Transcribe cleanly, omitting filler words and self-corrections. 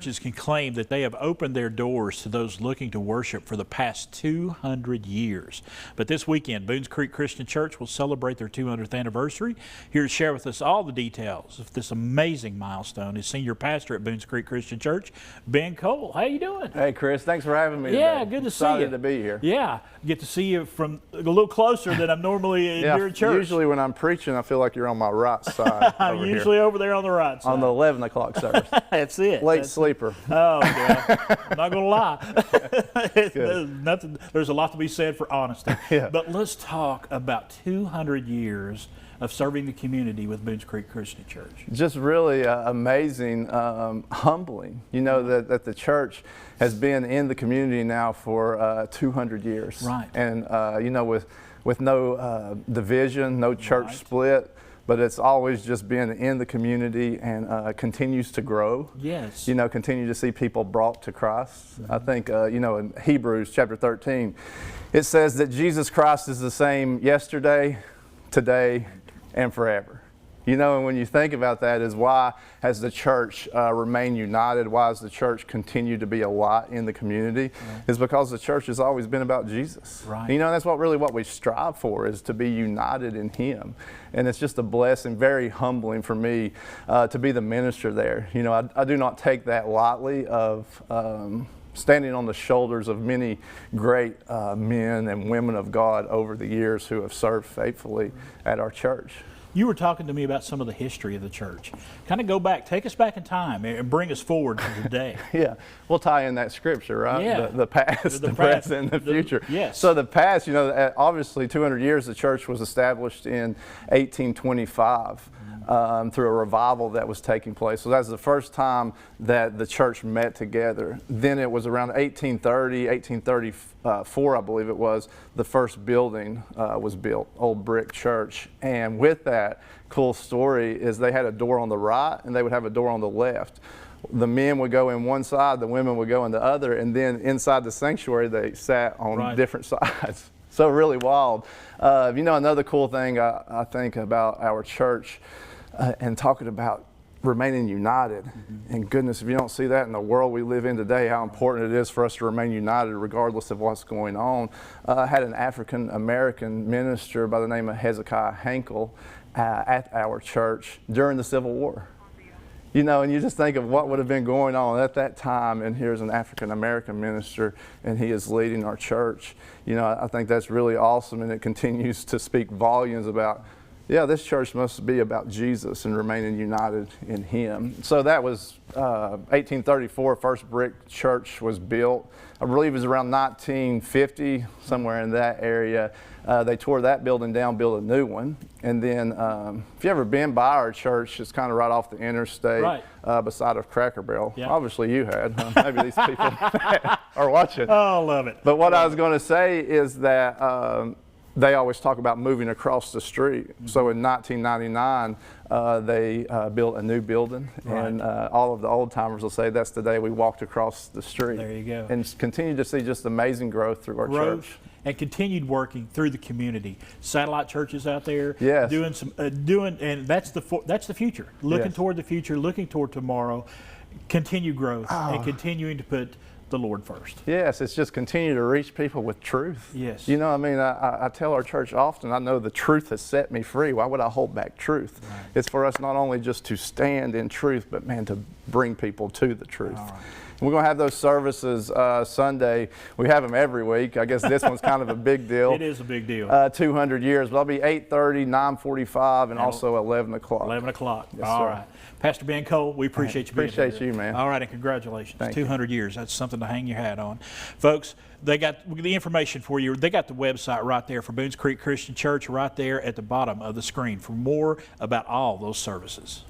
Churches can claim that they have opened their doors to those looking to worship for the past 200 years. But this weekend, Boones Creek Christian Church will celebrate their 200th anniversary. Here to share with us all the details of this amazing milestone is Senior Pastor at Boones Creek Christian Church, Ben Cole. How you doing? Hey, Chris. Thanks for having me Yeah, today. good to see you. Excited to be here. Yeah, get to see you from a little closer than I'm normally in your church. Usually when I'm preaching, I feel like you're on my right side. I'm usually over there on the right side. On the 11 o'clock service. That's it. Late sleeper. Oh, yeah. I'm not going to lie. There's a lot to be said for honesty. Yeah. But let's talk about 200 years of serving the community with Boones Creek Christian Church. Just really amazing, humbling, you know, that the church has been in the community now for 200 years. Right. And, you know, with no division, no church split, but it's always just been in the community and continues to grow. Yes. You know, continue to see people brought to Christ. I think, you know, in Hebrews chapter 13, it says that Jesus Christ is the same yesterday, today, and forever. You know, and when you think about that, is why has the church remained united? Why has the church continued to be a lot in the community? Right. Is because the church has always been about Jesus. Right. You know, that's what we strive for, is to be united in Him. And it's just a blessing, very humbling for me to be the minister there. You know, I do not take that lightly of standing on the shoulders of many great men and women of God over the years who have served faithfully at our church. You were talking to me about some of the history of the church. Kind of go back, take us back in time and bring us forward to today. Yeah, we'll tie in that scripture, right? Yeah. The past, the present, and the future. Yes. So the past, you know, obviously 200 years, the church was established in 1825. Through a revival that was taking place. So that's the first time that the church met together. Then it was around 1830, 1834, I believe it was, the first building was built, old brick church. And with that, cool story is they had a door on the right and they would have a door on the left. The men would go in one side, the women would go in the other, and then inside the sanctuary they sat on different sides. So really wild. You know, another cool thing I think about our church and talking about remaining united. And goodness, if you don't see that in the world we live in today, how important it is for us to remain united regardless of what's going on. I had an African American minister by the name of Hezekiah Hankel at our church during the Civil War. You know, and you just think of what would have been going on at that time, and here's an African American minister, and he is leading our church. You know, I think that's really awesome, and it continues to speak volumes about, yeah, this church must be about Jesus and remaining united in Him. So that was 1834, first brick church was built. I believe it was around 1950, somewhere in that area. They tore that building down, built a new one. And then, if you've ever been by our church, it's kind of right off the interstate, beside of Cracker Barrel. Yep. Obviously you had. Maybe these people are watching. Oh, love it. But what I was going to say is that they always talk about moving across the street. So in 1999, they built a new building, and all of the old timers will say that's the day we walked across the street. There you go. And continue to see just amazing growth through our church. And continued working through the community. Satellite churches out there, yes, and that's the future. Looking toward the future, looking toward tomorrow. Continue growth and continuing to put the Lord first. Yes, it's just continue to reach people with truth. Yes. You know, I mean, I tell our church often, I know the truth has set me free. Why would I hold back truth? Right. It's for us not only just to stand in truth, but man, to bring people to the truth. All right. We're going to have those services Sunday. We have them every week. I guess this one's kind of a big deal. It is a big deal. 200 years. But I'll be 8:30, 9:45, and also 11 o'clock. 11 o'clock. Yes, all sir. right. Pastor Ben Cole, we appreciate you being here. Appreciate you, man. All right, and congratulations. Thank 200 years. That's something to hang your hat on. Folks, they got the information for you. They got the website right there for Boones Creek Christian Church right there at the bottom of the screen for more about all those services.